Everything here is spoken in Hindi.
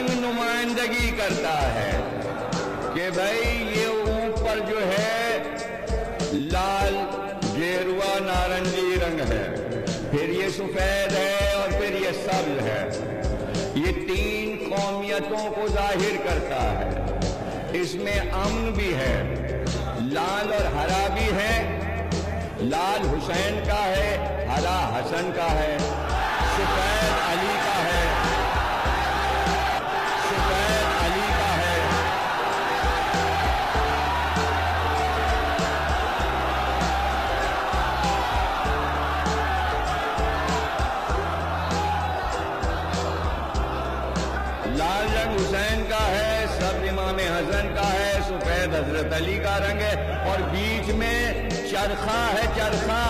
रंग नुमाइंदगी करता है कि भाई ये ऊपर जो है लाल गेरुआ नारंगी रंग है, फिर ये सफेद है और फिर ये सब्ज है। ये तीन कौमियतों को जाहिर करता है। इसमें अमन भी है, लाल और हरा भी है। लाल हुसैन का है, हरा हसन का है, सफेद अली का है, सफेद अली का है। लाल रंग हुसैन का है, सब इमाम हसन का है, सफेद हजरत अली का रंग है, और बीच में चरखा है, चरखा